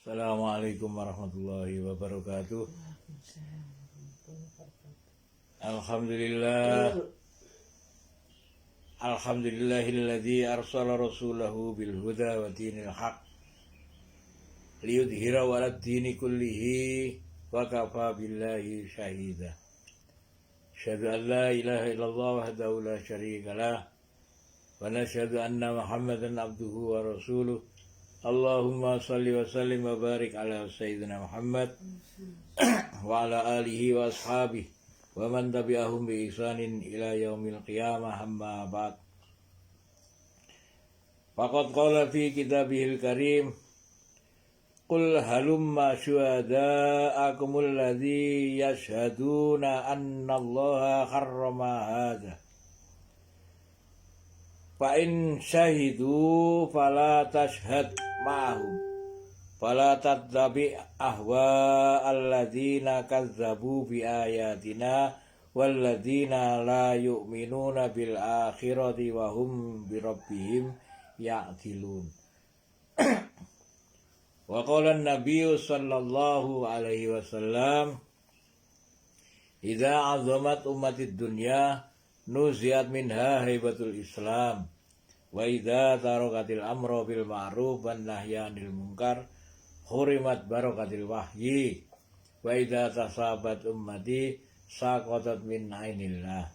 Assalamualaikum warahmatullahi wabarakatuh. Alhamdulillah. Alhamdulillahilladzi arsala rasulahu bil huda wa dinil haq liyudhhira 'alad dini kullihi wa kafa billahi shahida. Asyhadu an la ilaha illallah wahdahu la syarika lah wa nasyhadu anna Muhammadan abduhu wa rasuluh. Allahumma salli wa sallim wa barik ala sayyidina Muhammad wa ala alihi wa ashabihi wa man tabi'ahum bi ihsanin ila yaumil qiyamah, amma ba'd. Faqad qala fi kitabihil karim, qul halumma syuhada'akumul ladzi yashhaduna anna Allaha harrama hadza fa in syahidu fala tashhad ma'ahum fala tattabi ahwa alladzina kazzabu bi ayatina walladzina la yu'minuna bil akhirati wa hum bi rabbihim ya'dilun. Wa qala an-nabiy sallallahu alaihi wasallam, idza 'azamat ummatid dunya nuziat minha haibatul Islam wa idza tarakatil amru bil ma'ruf wan nahyi 'anil munkar hurimat barakatil wahyi wa idza tasabat ummati saqatat min ainillah.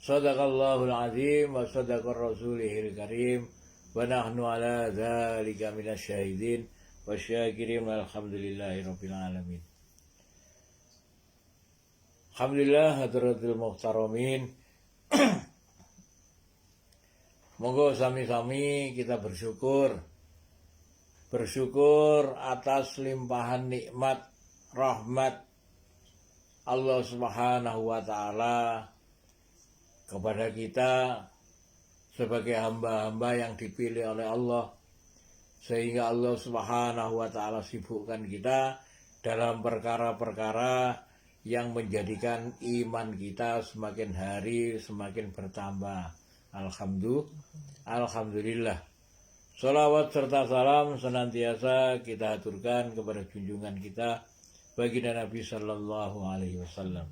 Shadaqallahul azim wa sadaqar rasulihil karim wa nahnu ala dzalika minasyahidin wasyakirin walhamdulillahi rabbil alamin. Alhamdulillah hadratul muhtaramin. Monggo sami-sami kita bersyukur atas limpahan nikmat rahmat Allah Subhanahu wa taala kepada kita sebagai hamba-hamba yang dipilih oleh Allah, sehingga Allah Subhanahu wa taala sibukkan kita dalam perkara-perkara yang menjadikan iman kita semakin hari semakin bertambah. Alhamdulillah. Salawat serta salam senantiasa kita aturkan kepada junjungan kita baginda Nabi sallallahu alaihi wasallam.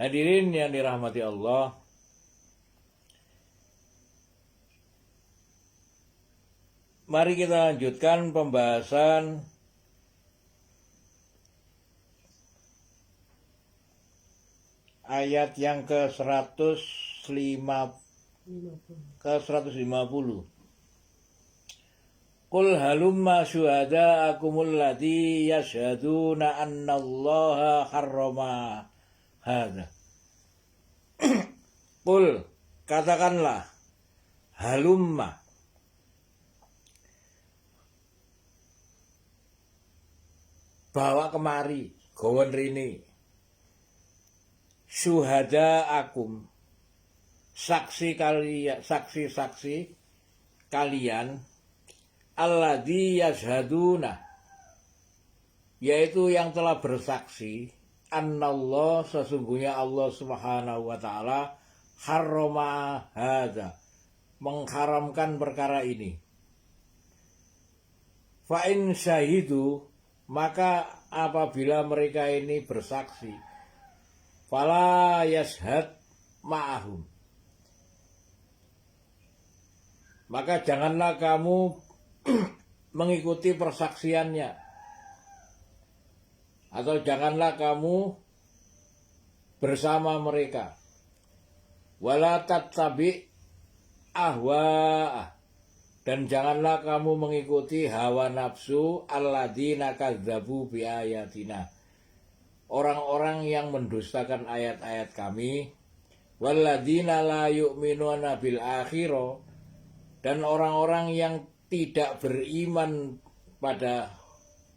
Hadirin yang dirahmati Allah, mari kita lanjutkan pembahasan ayat yang ke-150. Qul halumma syuhada'akumul ladzi yashhaduna anna Allaha harrama hadza. Qul, katakanlah, halumma, bawa kemari, gawan rene, syuhada'akum, saksi-saksi kalian, alladzi yashhaduna, yaitu yang telah bersaksi, annallah, sesungguhnya Allah Subhanahu wa taala, harrama hadza, mengharamkan perkara ini. Fa in syahidu, maka apabila mereka ini bersaksi, fala yashhad ma'ahum, maka janganlah kamu mengikuti persaksiannya, atau janganlah kamu bersama mereka. Wala tattabi ahwa, dan janganlah kamu mengikuti hawa nafsu alladzina kadzabu bi ayatina, orang-orang yang mendustakan ayat-ayat kami, walladzina la yu'minuna bil akhirah, dan orang-orang yang tidak beriman pada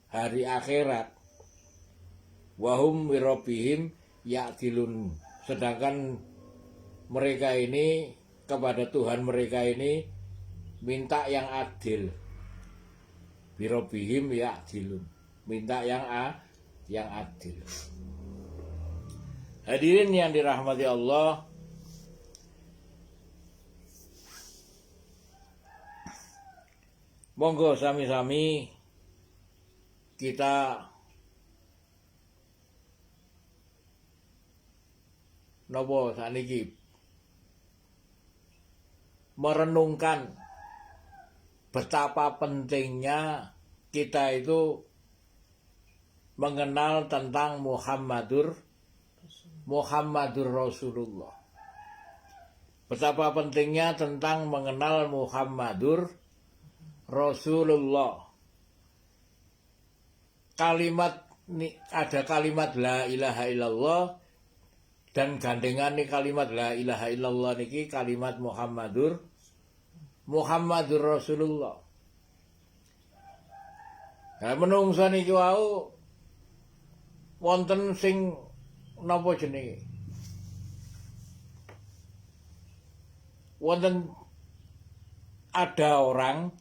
hari akhirat, wahum wirobihim ya'dilun, sedangkan mereka ini kepada Tuhan mereka ini minta yang adil. Wirobihim ya'dilun, minta yang adil. Hadirin yang dirahmati Allah, Monggo sami-sami kita nopo saniki merenungkan betapa pentingnya kita itu mengenal tentang Muhammadur Rasulullah. Betapa pentingnya tentang mengenal Muhammadur Rasulullah. Ada kalimat la ilaha illallah dan gandengan nih kalimat la ilaha illallah niki kalimat Muhammadur Rasulullah. Nah, menungsa niki wau wonten sing napa jenenge? Wonten ada orang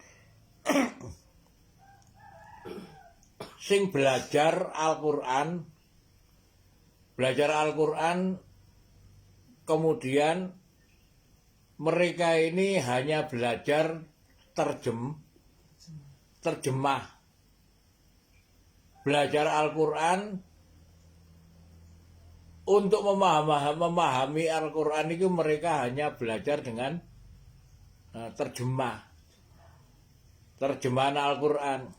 sing belajar Al-Qur'an kemudian mereka ini hanya belajar terjemah. Belajar Al-Qur'an untuk memahami Al-Qur'an itu mereka hanya belajar dengan terjemahan Al-Qur'an.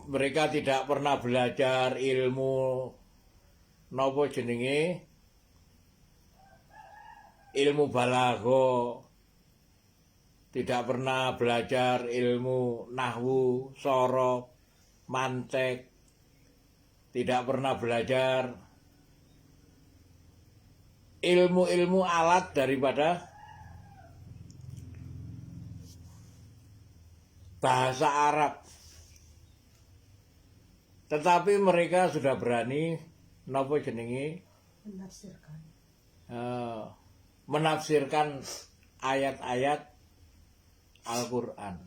Mereka tidak pernah belajar ilmu napa jenenge, ilmu balagha, tidak pernah belajar ilmu nahwu, sorof, mantek, tidak pernah belajar ilmu-ilmu alat daripada bahasa Arab. Tetapi mereka sudah berani napa jenenge menafsirkan ayat-ayat Al-Qur'an.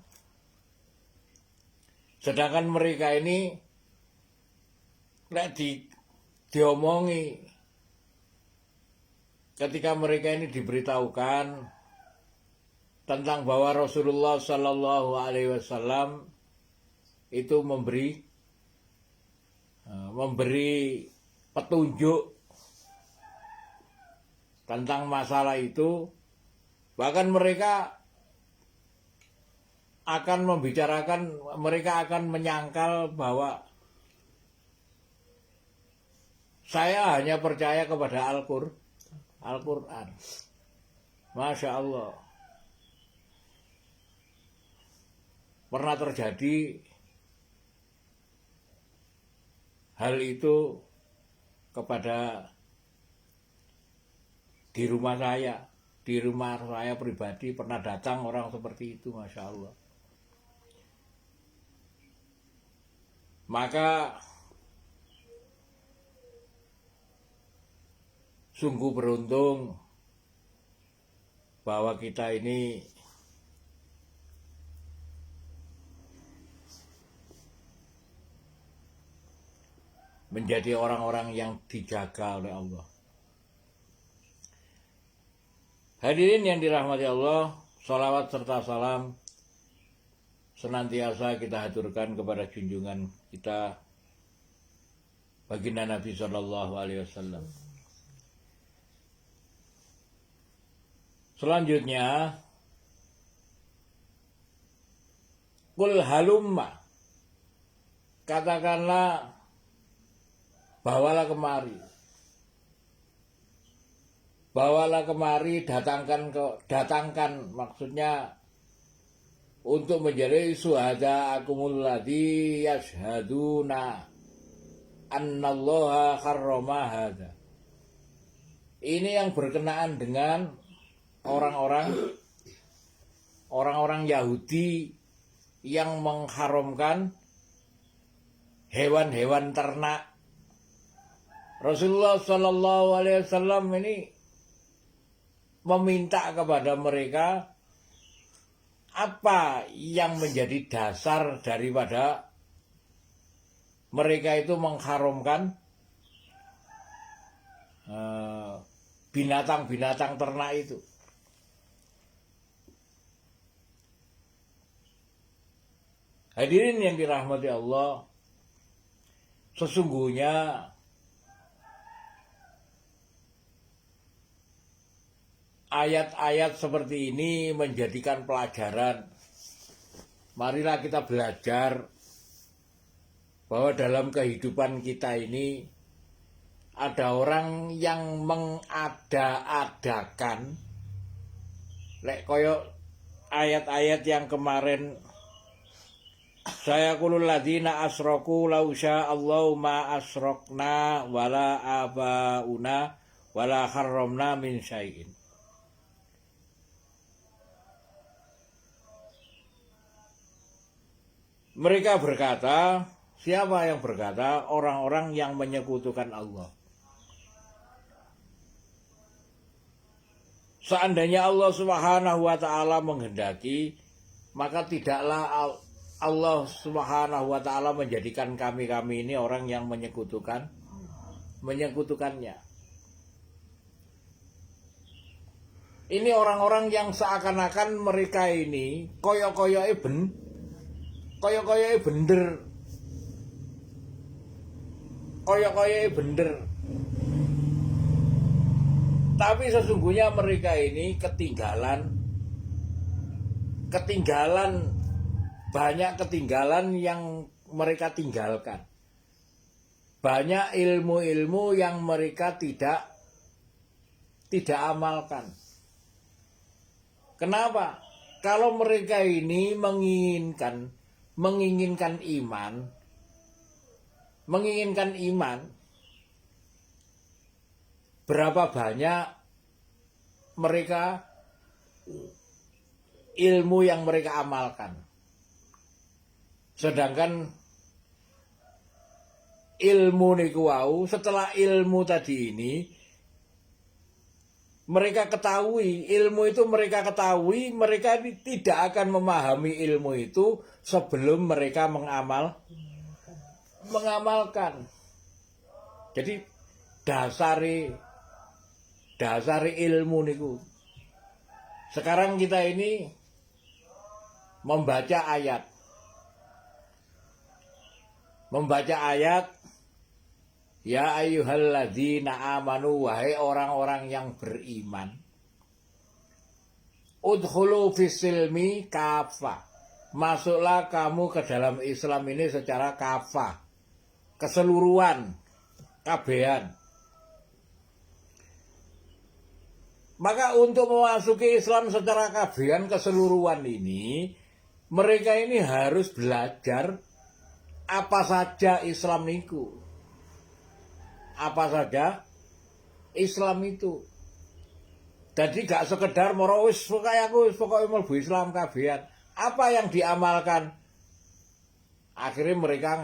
Sedangkan mereka ini nek diomongi ketika mereka ini diberitahukan tentang bahwa Rasulullah Sallallahu Alaihi Wasallam itu memberi petunjuk tentang masalah itu, bahkan mereka akan mereka akan menyangkal bahwa saya hanya percaya kepada Al-Qur'an. Masya Allah. Pernah terjadi hal itu kepada di rumah saya pribadi pernah datang orang seperti itu, Masya Allah. Maka sungguh beruntung bahwa kita ini menjadi orang-orang yang dijaga oleh Allah. Hadirin yang dirahmati Allah, salawat serta salam senantiasa kita haturkan kepada junjungan kita baginda Nabi Sallallahu Alaihi Wasallam. Selanjutnya, qul halumma, katakanlah bawalah kemari, datangkan maksudnya untuk menjadi syuhada akumul ladzi yashhaduna annallaha harrama hadza. Ini yang berkenaan dengan orang-orang Yahudi yang mengharamkan hewan-hewan ternak. Rasulullah Sallallahu Alaihi Wasallam ini meminta kepada mereka apa yang menjadi dasar daripada mereka itu mengharamkan binatang-binatang ternak itu. Hadirin yang dirahmati Allah, sesungguhnya ayat-ayat seperti ini menjadikan pelajaran. Marilah kita belajar bahwa dalam kehidupan kita ini ada orang yang mengada-adakan, lek koyo ayat-ayat yang kemarin, saya kulul ladina asroku lau sya'allahu ma asrokna wala abauna wala harramna min syai'in. Mereka berkata, siapa yang berkata? Orang-orang yang menyekutukan Allah. Seandainya Allah Subhanahu wa ta'ala menghendaki, maka tidaklah Allah Subhanahu wa ta'ala menjadikan kami ini orang yang menyekutukannya. Ini orang-orang yang seakan-akan mereka ini koyo-koyoke bener. Koyo-koyoke bener. Tapi sesungguhnya mereka ini ketinggalan banyak ketinggalan yang mereka tinggalkan. Banyak ilmu-ilmu yang mereka tidak amalkan. Kenapa? Kalau mereka ini menginginkan iman, berapa banyak mereka ilmu yang mereka amalkan. Sedangkan ilmu niku wau, setelah ilmu tadi ini mereka ketahui, mereka tidak akan memahami ilmu itu sebelum mereka mengamalkan. Jadi dasari ilmu niku. Sekarang kita ini membaca ayat, ya ayyuhalladzina amanu, wahai orang-orang yang beriman, udkhulu fisilmi kafah, masuklah kamu ke dalam Islam ini secara kafah, keseluruhan, kabehan. Maka untuk memasuki Islam secara kabehan, keseluruhan ini, mereka ini harus belajar apa saja Islam niku. Apa saja Islam itu. Jadi gak sekedar moro wis pokoke mlebu Islam kabehan. Apa yang diamalkan? Akhirnya mereka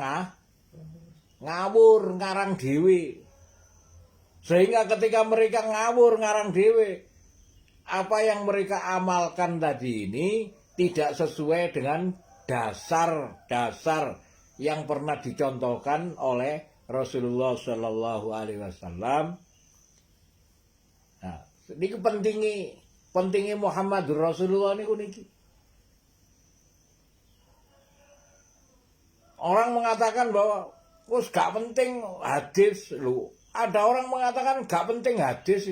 ngawur ngarang dhewe. Sehingga ketika mereka ngawur ngarang dhewe, apa yang mereka amalkan tadi ini tidak sesuai dengan dasar-dasar yang pernah dicontohkan oleh Rasulullah Shallallahu Alaihi Wasallam. Nah, ini pentingnya Muhammadur Rasulullah niki. Orang mengatakan bahwa gak penting hadis lu. Ada orang mengatakan gak penting hadis.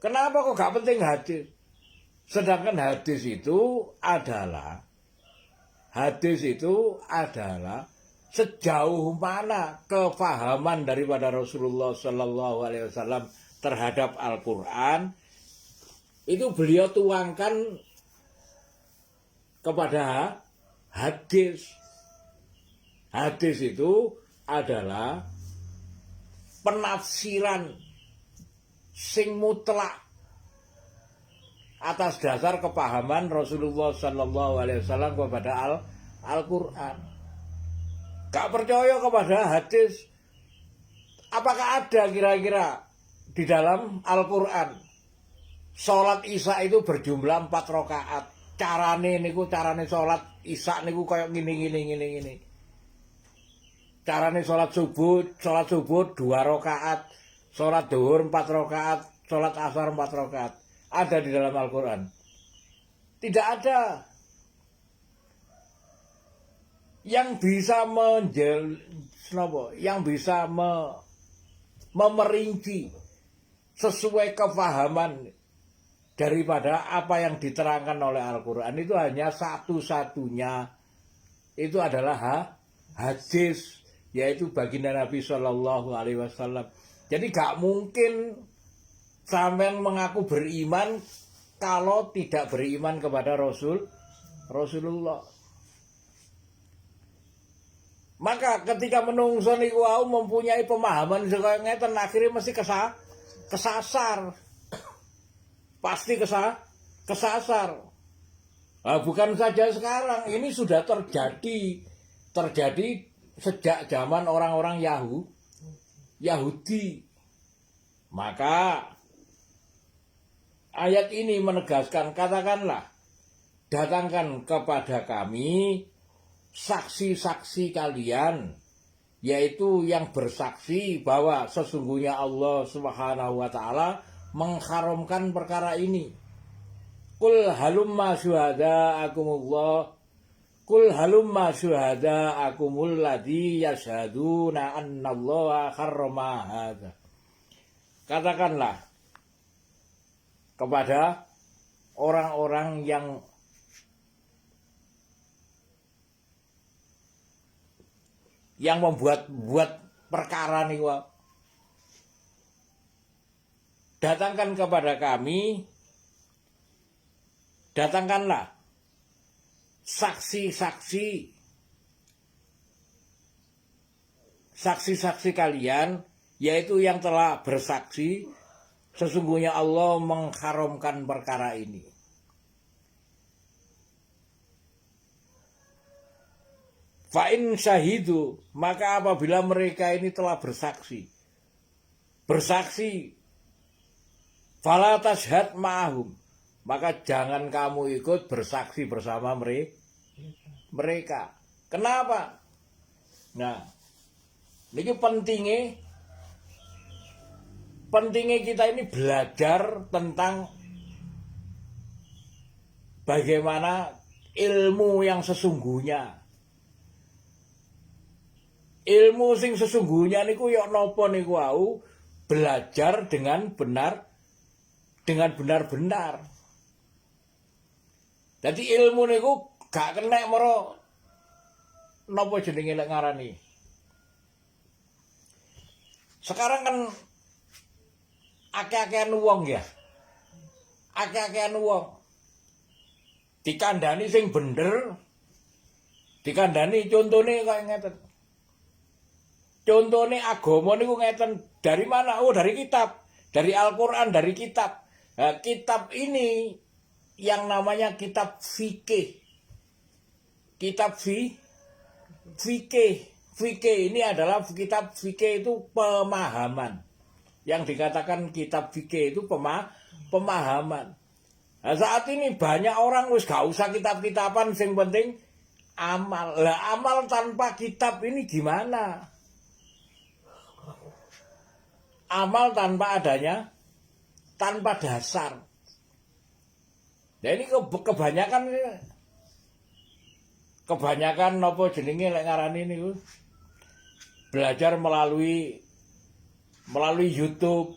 Kenapa kok gak penting hadis? Sedangkan hadis itu adalah sejauh mana kefahaman daripada Rasulullah Shallallahu Alaihi Wasallam terhadap Al-Quran itu beliau tuangkan kepada hadis. Hadis itu adalah penafsiran sing mutlak atas dasar kepahaman Rasulullah Shallallahu Alaihi Wasallam kepada Al-Quran. Gak percaya kepada hadis. Apakah ada kira-kira di dalam Al-Quran sholat Isya itu berjumlah 4 rakaat? Carane sholat Isya niku kayak gini. Carane sholat subuh 2 rakaat, sholat zuhur 4 rakaat, sholat asar 4 rakaat. Ada di dalam Al-Quran? Tidak ada. yang bisa yang bisa memerinci sesuai kepahaman daripada apa yang diterangkan oleh Al-Quran itu hanya satu-satunya, itu adalah hadis, yaitu baginda Nabi Shallallahu Alaihi Wasallam. Jadi gak mungkin sampean mengaku beriman kalau tidak beriman kepada Rasulullah. Maka ketika menungso niku wau mempunyai pemahaman sekaya ngeten, akhirnya mesti kesasar. Pasti kesasar. Nah, bukan saja sekarang, ini sudah terjadi sejak zaman orang-orang Yahudi. Maka ayat ini menegaskan, katakanlah, datangkan kepada kami saksi-saksi kalian, yaitu yang bersaksi bahwa sesungguhnya Allah Subhanahu wa taala mengharamkan perkara ini. Qul halumma syuhada'akumullah, Qul halumma syuhada'akumul ladzi yashhaduna annallaha harrama hadza. Katakanlah kepada orang-orang yang membuat perkara nih, datangkan kepada kami, datangkanlah saksi-saksi kalian, yaitu yang telah bersaksi sesungguhnya Allah mengharamkan perkara ini. Fa'in syahidu, maka apabila mereka ini telah bersaksi, fala tashhad ma'ahum, maka jangan kamu ikut bersaksi bersama mereka. Kenapa? Nah, ini pentingnya kita ini belajar tentang bagaimana ilmu yang sesungguhnya. Ilmu sing sesungguhnya niku yok nopo niku wau, belajar dengan benar-benar. Jadi ilmu niku gak kena mero nopo jenenge lek ngarani. Sekarang kan akeh-akehan wong ya. Akeh-akehan wong dikandani sing bener, dikandani contone kaya ngeten. Contone agama niku ngeten, dari mana? Oh, dari kitab, dari Al-Qur'an, dari kitab. Nah, kitab ini yang namanya kitab fikih. Kitab fikih. Fikih ini adalah kitab fikih itu pemahaman. Yang dikatakan kitab fikih itu pemahaman. Nah, saat ini banyak orang wis gak usah kitab-kitaban, sing penting amal. Lah amal tanpa kitab ini gimana? Amal tanpa dasar. Nah ini kebanyakan nopo jenenge lek ngarani niku belajar melalui YouTube,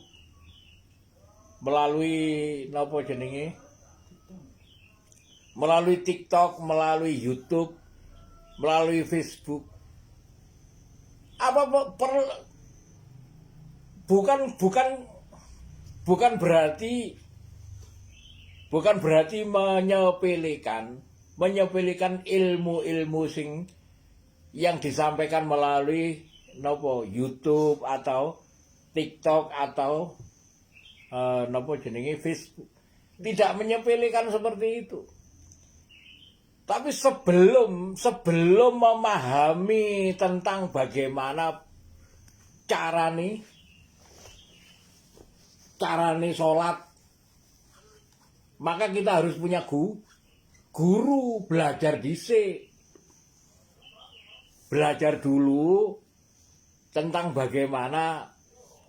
melalui nopo jenenge, melalui TikTok, melalui YouTube, melalui Facebook. Apa bukan berarti menyepelekan ilmu sing yang disampaikan melalui nopo YouTube atau TikTok atau nopo jenenge Facebook. Tidak menyepelekan seperti itu. Tapi sebelum memahami tentang bagaimana carane sholat, maka kita harus punya guru, belajar dhisik. Belajar dulu tentang bagaimana,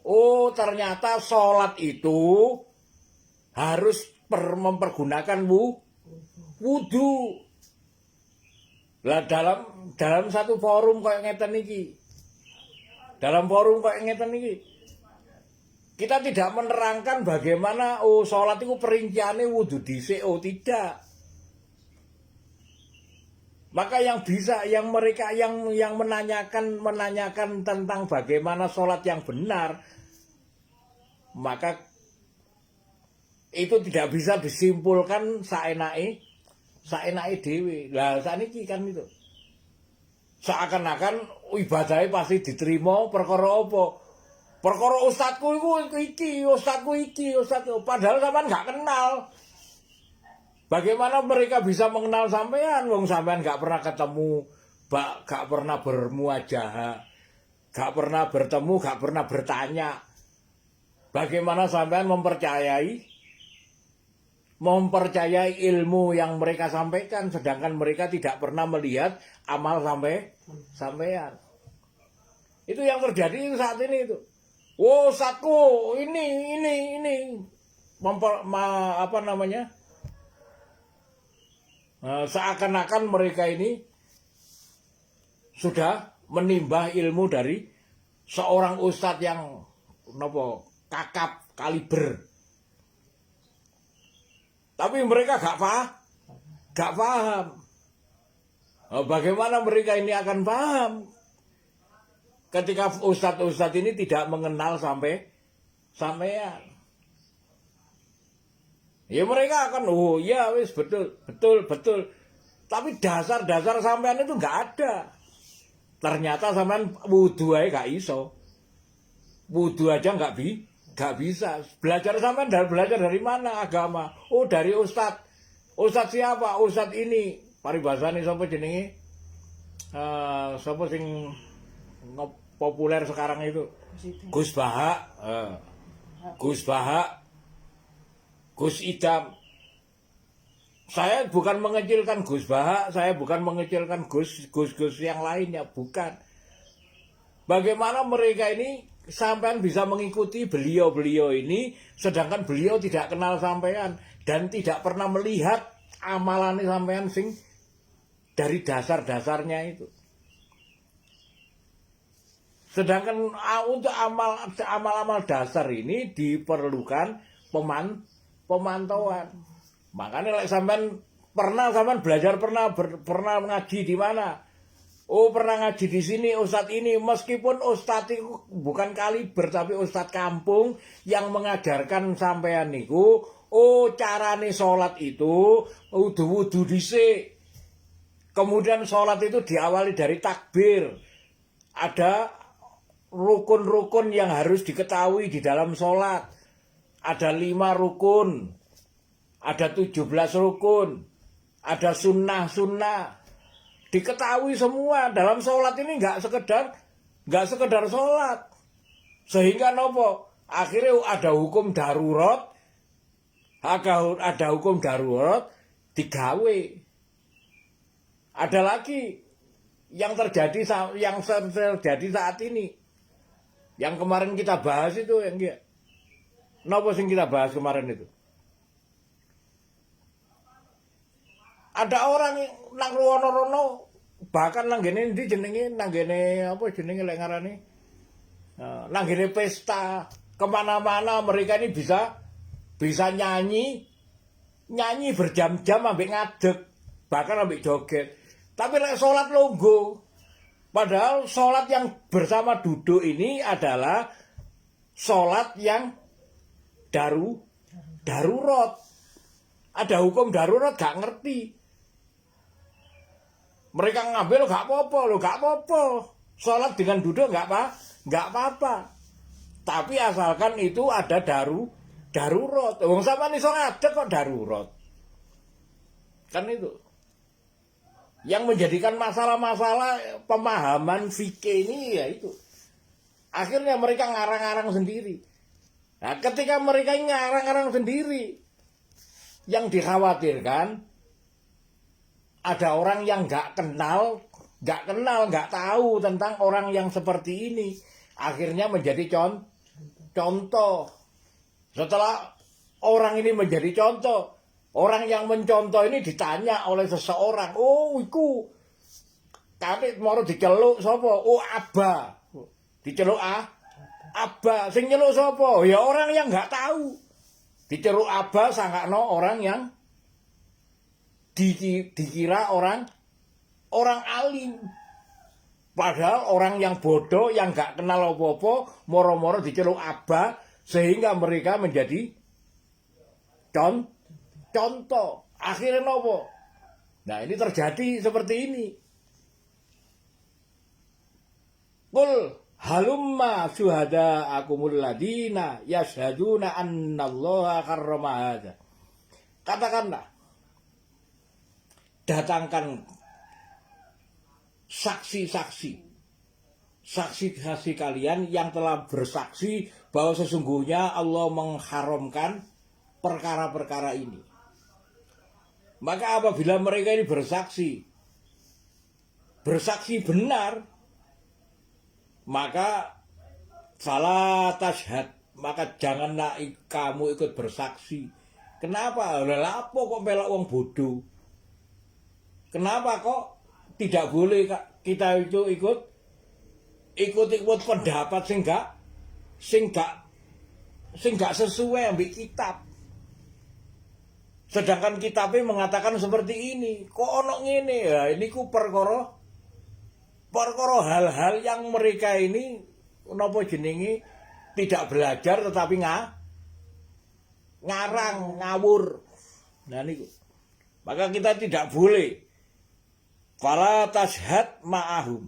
oh ternyata sholat itu harus mempergunakan wudu. Lah dalam satu forum kayak ngeten iki. Dalam forum kayak ngeten iki. Kita tidak menerangkan bagaimana salat itu perinciannya wudu dhisik tidak. Maka yang mereka yang menanyakan tentang bagaimana salat yang benar, maka itu tidak bisa disimpulkan saenake dhewe. Lah sakniki kan itu. Seakan-akan ibadahnya pasti diterima perkara apa? Perkara ustadku iki, ustadku. Padahal sampean nggak kenal. Bagaimana mereka bisa mengenal sampean? Wong sampean nggak pernah ketemu, nggak pernah bermuajahah, nggak pernah bertemu, nggak pernah bertanya. Bagaimana sampean mempercayai ilmu yang mereka sampaikan, sedangkan mereka tidak pernah melihat amal sampean. Itu yang terjadi saat ini itu. Oh, ustadku ini apa namanya? Seakan-akan mereka ini sudah menimba ilmu dari seorang ustadz yang kakap kaliber. Tapi mereka gak paham. Bagaimana mereka ini akan paham ketika ustadz ini tidak mengenal sampean. Ya mereka akan, oh ya wis betul. Tapi dasar sampean itu nggak ada. Ternyata sampean wudu aja gak iso. Wudu aja nggak bisa. Belajar sampean belajar dari mana agama? Oh dari ustadz. Ustadz siapa? Ustadz ini. Paribasane sapa jenenge? Sapa sing populer sekarang itu? Gus Bahak. Gus Bahak. Gus Idam. Saya bukan mengecilkan Gus Bahak, saya bukan mengecilkan Gus yang lainnya, bukan. Bagaimana mereka ini sampean bisa mengikuti beliau ini, sedangkan beliau tidak kenal sampean dan tidak pernah melihat amalan sampean sing dari dasar-dasarnya itu. Sedangkan untuk amal dasar ini diperlukan pemantauan. Makanya sampean belajar pernah ngaji di mana? Oh, pernah ngaji di sini ustadz ini, meskipun ustadz itu bukan kaliber tapi ustadz kampung yang mengajarkan sampean niku, carane salat itu wudu dhisik. Kemudian salat itu diawali dari takbir. Ada rukun-rukun yang harus diketahui di dalam salat. Ada 5 rukun, ada 17 rukun, ada sunnah. Diketahui semua dalam sholat ini nggak sekedar sholat. Sehingga nopo? Akhirnya ada hukum darurat, digawe. Ada lagi yang terjadi saat ini, yang kemarin kita bahas itu yang dia. Napa sing kita bahas kemarin itu? Ada orang nang rono bahkan nang gene ndi jenenge nang gene apa jenenge lek ngarani? Nang gene pesta kemana-mana mereka ini bisa nyanyi berjam-jam ambek ngadeg, bahkan ambek joget. Tapi lek salat longgo. Padahal salat yang bersama duduk ini adalah salat yang darurat. Ada hukum darurat gak ngerti. Mereka ngambil gak apa-apa. Salat dengan duduk gak apa-apa. Tapi asalkan itu ada darurat. Wong sampean iso ngadeg kok darurat. Kan itu. Yang menjadikan masalah-masalah pemahaman fikih ini ya itu. Akhirnya mereka ngarang-ngarang sendiri. Nah, ketika mereka ngarang-ngarang sendiri, yang dikhawatirkan ada orang yang nggak tahu tentang orang yang seperti ini. Akhirnya menjadi contoh. Setelah orang ini menjadi contoh, orang yang mencontoh ini ditanya oleh seseorang, oh iku Kate moro diceluk sapa? Oh, Aba. Diceluk Aba. Sing nyeluk sapa? Ya orang yang enggak tahu. Diceluk Aba sangkakno orang yang dikira orang alim. Padahal orang yang bodoh yang enggak kenal apa-apa moro-moro diceluk Aba sehingga mereka menjadi contoh. Akhirnya nopo? Nah, ini terjadi seperti ini. Qul halumma syuhada akumul ladina yashhaduna annallaha karrama hadza. Katakanlah, datangkan saksi-saksi kalian yang telah bersaksi bahwa sesungguhnya Allah mengharamkan perkara-perkara ini. Maka apabila mereka ini bersaksi benar, maka fala tashhad, maka janganlah kamu ikut bersaksi. Kenapa? Lah apa kok melok wong bodoh? Kenapa kok tidak boleh kita itu ikut pendapat sing gak sesuai ambek kitab. Sedangkan kitabnya mengatakan seperti ini. Kok ono ngene? Ya ini ku perkara hal-hal yang mereka ini napa jenenge tidak belajar tetapi ngarang, ngawur. Nah niku. Maka kita tidak boleh fala tashhad ma'ahum.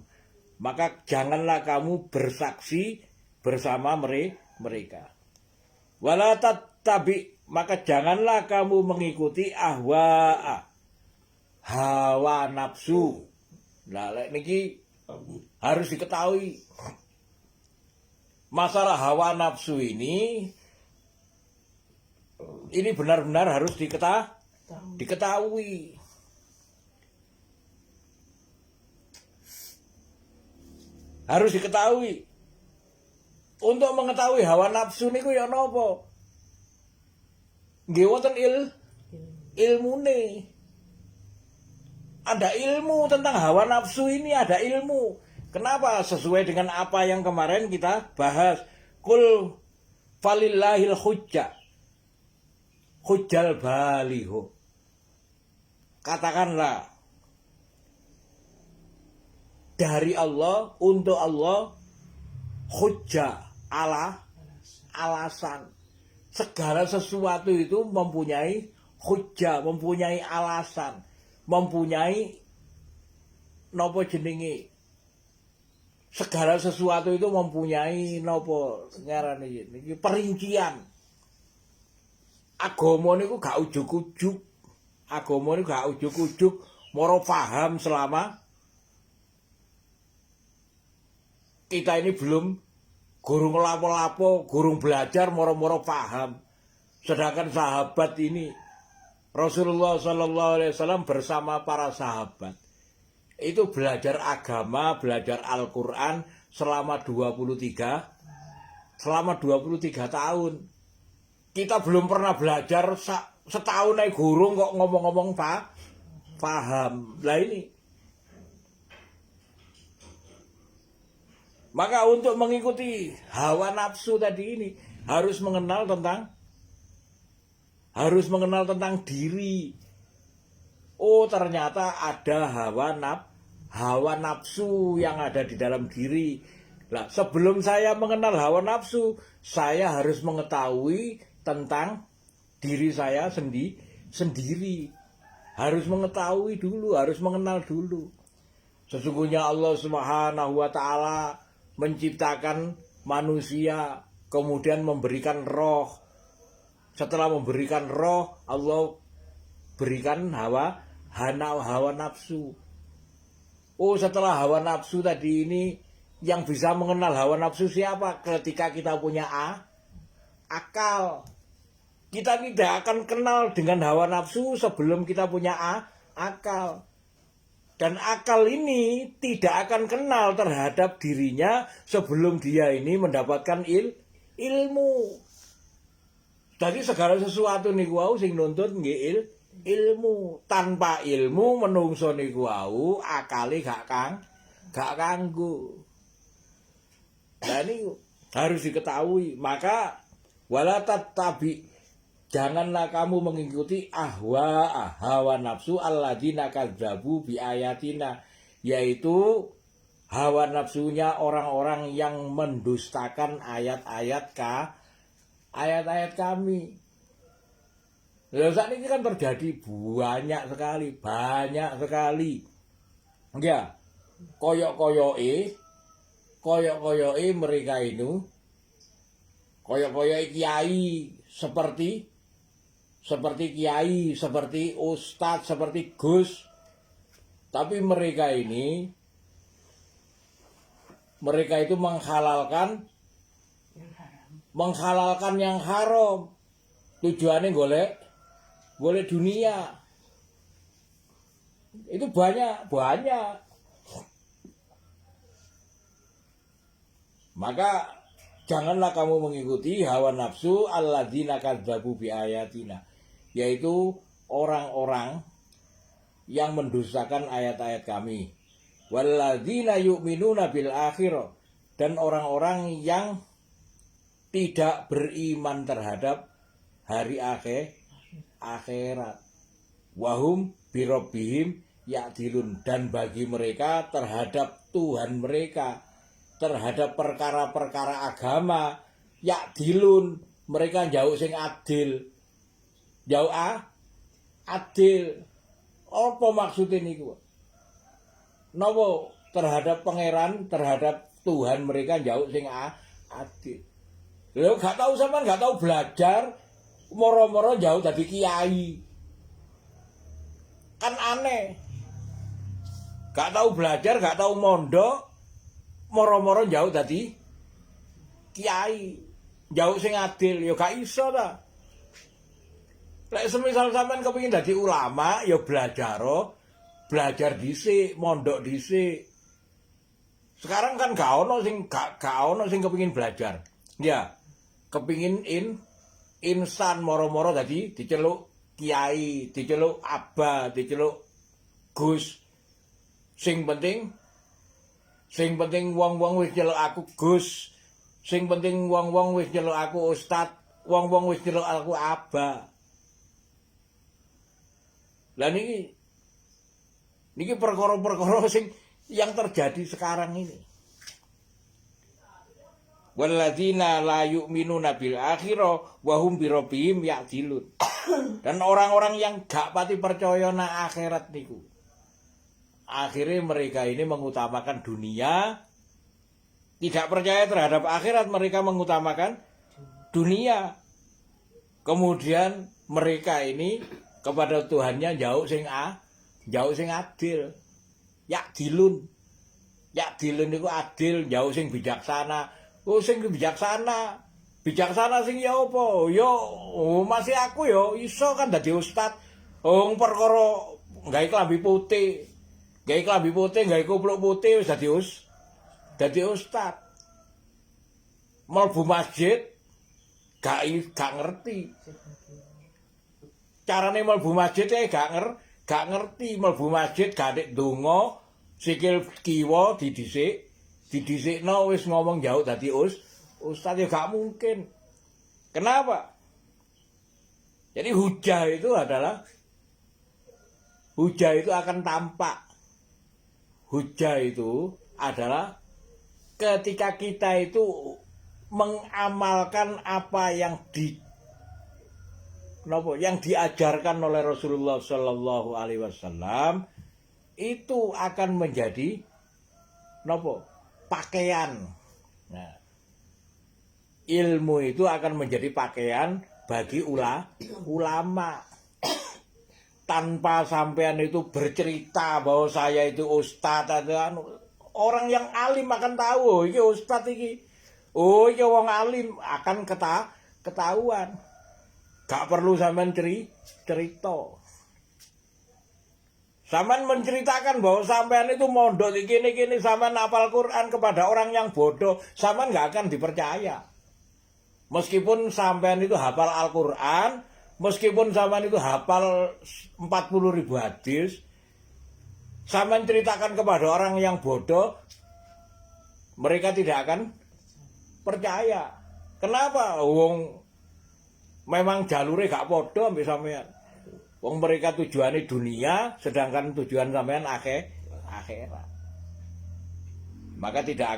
Maka janganlah kamu bersaksi bersama mereka. Wala tattabi, maka janganlah kamu mengikuti hawa nafsu. Nah, niki harus diketahui. Masalah hawa nafsu ini benar-benar harus diketahui. Harus diketahui. Untuk mengetahui hawa nafsu niku ya napa? Nggih wonten ilmune. Ada ilmu tentang hawa nafsu ini, ada ilmu. Kenapa? Sesuai dengan apa yang kemarin kita bahas. Qul falillahil hujjal baligho. Katakanlah dari Allah, untuk Allah, hujjah, alasan. Segala sesuatu itu mempunyai hujjah, mempunyai alasan, mempunyai nopo jenenge. Segala sesuatu itu mempunyai nopo ngarane iki perincian. Agama niku gak ujug-ujug. Agama niku gak ujug-ujug, moro paham selama kita ini belum gurung lapo-lapo, gurung belajar moro-moro paham. Sedangkan sahabat ini Rasulullah SAW bersama para sahabat itu belajar agama, belajar Al-Quran selama 23 tahun. Kita belum pernah belajar setahun naik gurung kok ngomong-ngomong paham. Lah ini. Maka untuk mengikuti hawa nafsu tadi ini harus mengenal tentang diri. Oh, ternyata ada hawa nafsu yang ada di dalam diri. Nah, sebelum saya mengenal hawa nafsu, saya harus mengetahui tentang diri saya sendiri. Harus mengetahui dulu, harus mengenal dulu. Sesungguhnya Allah Subhanahu wa taala menciptakan manusia, kemudian memberikan roh. Setelah memberikan roh, Allah berikan hawa nafsu. Oh, setelah hawa nafsu tadi ini, yang bisa mengenal hawa nafsu siapa? Ketika kita punya akal. Kita tidak akan kenal dengan hawa nafsu sebelum kita punya akal. Dan akal ini tidak akan kenal terhadap dirinya sebelum dia ini mendapatkan ilmu. Jadi segala sesuatu niku wau sing nuntut nggih ilmu. Tanpa ilmu menungso niku wau akale gak kanggo. Nah ini harus diketahui. Maka wala tattabi, janganlah kamu mengikuti hawa nafsu alladzina kadzabu bi ayatina, yaitu hawa nafsunya orang-orang yang mendustakan ayat-ayat kami. Lalu saat ini kan terjadi banyak sekali. Ya, koyok-koyoke mereka itu, koyok-koyoke kiai seperti kiai, seperti ustadz, seperti gus. Tapi mereka itu menghalalkan yang haram. Tujuannya golek dunia. Itu banyak. Maka janganlah kamu mengikuti hawa nafsu alladzina kadzabu bi ayatina, yaitu orang-orang yang mendustakan ayat-ayat kami. Walladzina yu'minuna bil akhirah, dan orang-orang yang tidak beriman terhadap hari akhirat. Wahum birabbihim ya'dilun, dan bagi mereka terhadap Tuhan mereka, terhadap perkara-perkara agama, ya'dilun, mereka jauh sing adil. Jauh adil. Apa maksudnya niku? Napa terhadap pangeran, terhadap Tuhan mereka jauh sing adil. Lho gak tahu sampean, gak tahu belajar, moro-moro jauh dadi kiai. Kan aneh. Gak tahu belajar, gak tahu mondok, moro-moro jauh dadi kiai. Jauh sing adil, ya gak iso ta. Lek semisal sampean kepengin dadi ulama, ya belajar dhisik, mondok dhisik. Sekarang kan gak ono sing kepengin belajar. Ya, kepengin instan moro-moro tadi diceluk kiai, diceluk abah, diceluk gus. Sing penting wong-wong wis nyeluk aku gus. Sing penting wong-wong wis nyeluk aku ustad, wong-wong wis nyeluk aku abah. Lah niki perkara-perkara sing yang terjadi sekarang ini. Walladzina la yu'minuna bil akhirah wa hum bi rabbihim ya'dilun. Dan orang-orang yang gak pati percaya nang akhirat niku, akhirnya mereka ini mengutamakan dunia. Tidak percaya terhadap akhirat, mereka mengutamakan dunia. Kemudian mereka ini kepada Tuhannya jauh sing adil. Ya'dilun niku adil, jauh sing bijaksana. Oh sing bijaksana sing ya apa? Ya masih aku ya iso kan dadi ustad. Wong perkara gawe klambi putih, gawe kupluk putih wis dadi ustad. Mlebu masjid gak ngerti. Carane mlebu masjid gak ngerti. Mlebu masjid gak nek donga sikil kiwa didisikno wis ngomong jauh dadi ustaz, ya gak mungkin. Kenapa? Jadi hujah itu akan tampak. Hujah itu adalah ketika kita itu mengamalkan apa yang diajarkan oleh Rasulullah Shallallahu Alaihi Wasallam, itu akan menjadi pakaian. Nah, ilmu itu akan menjadi pakaian bagi ulama. Tanpa sampean itu bercerita bahwa saya itu ustadz atau orang yang alim akan tahu, oh iki ustadz iki. Oh iki wong alim, akan ketahuan. Gak perlu sampean cerita. Sampean menceritakan bahwa sampean itu mondok gini-gini, sampean hafal Quran kepada orang yang bodoh, sampean gak akan dipercaya. Meskipun sampean itu hafal Al-Quran, Meskipun sampean itu hafal 40.000 hadis, sampean ceritakan kepada orang yang bodoh, mereka tidak akan percaya. Kenapa? Wong memang jalure gak podo ambek sampean. Wong mereka tujuannya dunia, sedangkan tujuan sampean akhirat. Maka tidak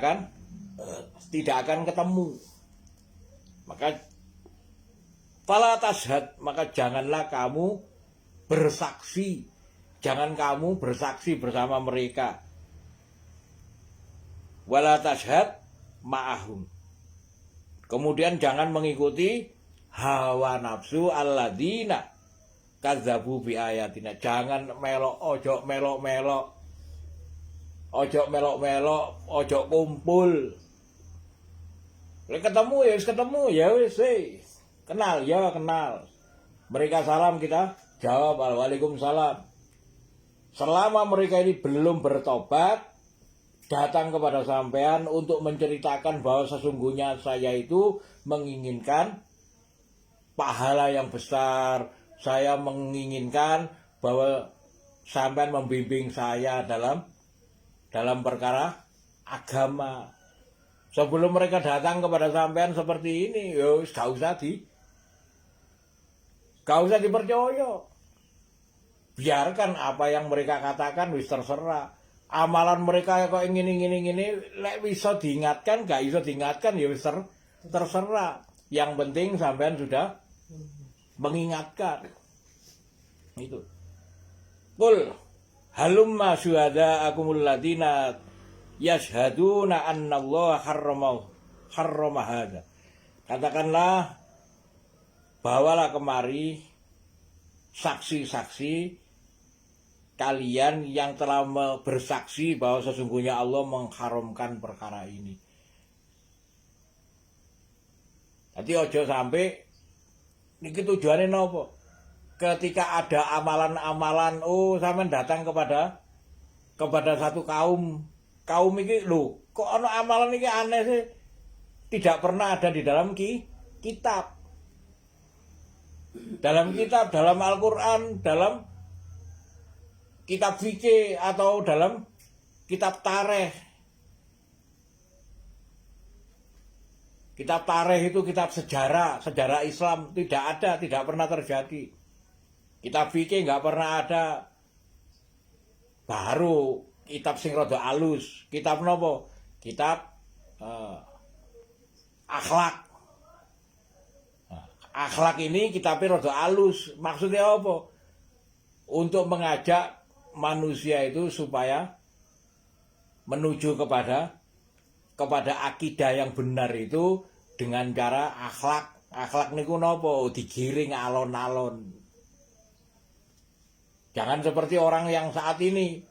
akan ketemu. Maka fala tashhad, maka janganlah kamu bersaksi. Jangan kamu bersaksi bersama mereka. Wala tashhad ma'ahum. Kemudian jangan mengikuti hawa nafsu alladzina kadzabu bi ayatina. Jangan ojo melok-melok. Ojo kumpul. Ketemu ya wis. Kenal. Mereka salam, kita jawab waalaikumsalam. Selama mereka ini belum bertobat, datang kepada sampean untuk menceritakan bahwa sesungguhnya saya itu menginginkan pahala yang besar. Saya menginginkan bahwa sampean membimbing saya dalam perkara agama. Sebelum mereka datang kepada sampean seperti ini, gak usah dipercaya. Biarkan apa yang mereka katakan wis terserah. Amalan mereka kok ingin lek bisa diingatkan, gak bisa diingatkan ya wis terserah. Yang penting sampean sudah mengingatkan. Itu. Qul halumma syuhada'akumul ladina yashhaduna annallaha harrama hadza. Katakanlah, bawalah kemari saksi-saksi kalian yang telah bersaksi bahwa sesungguhnya Allah mengharamkan perkara ini. Jadi ojo sampai niki tujuannya nopo? Ketika ada amalan-amalan, sampean datang kepada satu kaum ini, lho, kok ana amalan ini aneh sih? Tidak pernah ada di dalam kitab. Dalam kitab, dalam Al-Qur'an, dalam kitab fikih atau dalam kitab tarikh. Kitab tarikh itu kitab sejarah Islam, tidak pernah terjadi. Kitab fikih enggak pernah ada. Baru kitab sing rada alus, kitab nopo? Kitab akhlak. Akhlak ini kitabnya rada alus. Maksudnya apa? Untuk mengajak manusia itu supaya menuju kepada akidah yang benar itu dengan cara akhlak. Akhlak niku nopo? Digiring alon-alon. Jangan seperti orang yang saat ini.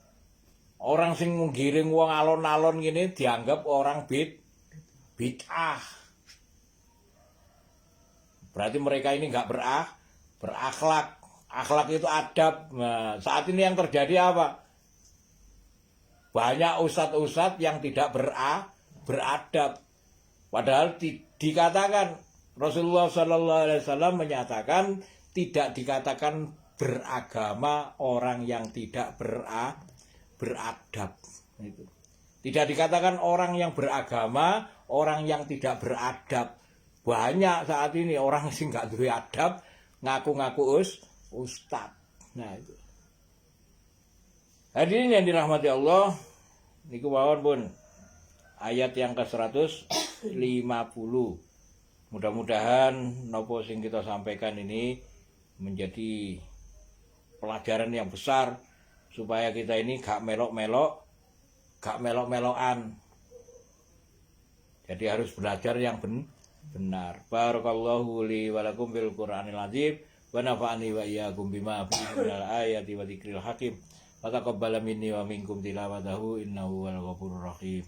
Orang sing nggiring wong alon-alon gini dianggap orang bid'ah. Berarti mereka ini enggak berakhlak. Akhlak itu adab. Nah, saat ini yang terjadi apa? Banyak ustadz-ustadz yang tidak beradab. Padahal dikatakan Rasulullah SAW menyatakan tidak dikatakan beragama orang yang tidak beradab. Itu. Tidak dikatakan orang yang beragama, orang yang tidak beradab. Banyak saat ini orang sing gak duwe adab, ngaku-ngaku ustad. Nah itu. Hadirin yang dirahmati Allah, niku mawon pun ayat yang ke-150. Mudah-mudahan nopo sing kita sampaikan ini menjadi pelajaran yang besar supaya kita ini gak melok-melokan. Jadi harus belajar yang benar. Barakallahu li wa lakum bil Qur'anil azim wa nafa'ani wa iyyakum bima fihi minal ayati wa dzikril hakim. Wa taqabbala minni wa minkum tilawatahu innahu wal ghafurur rahim.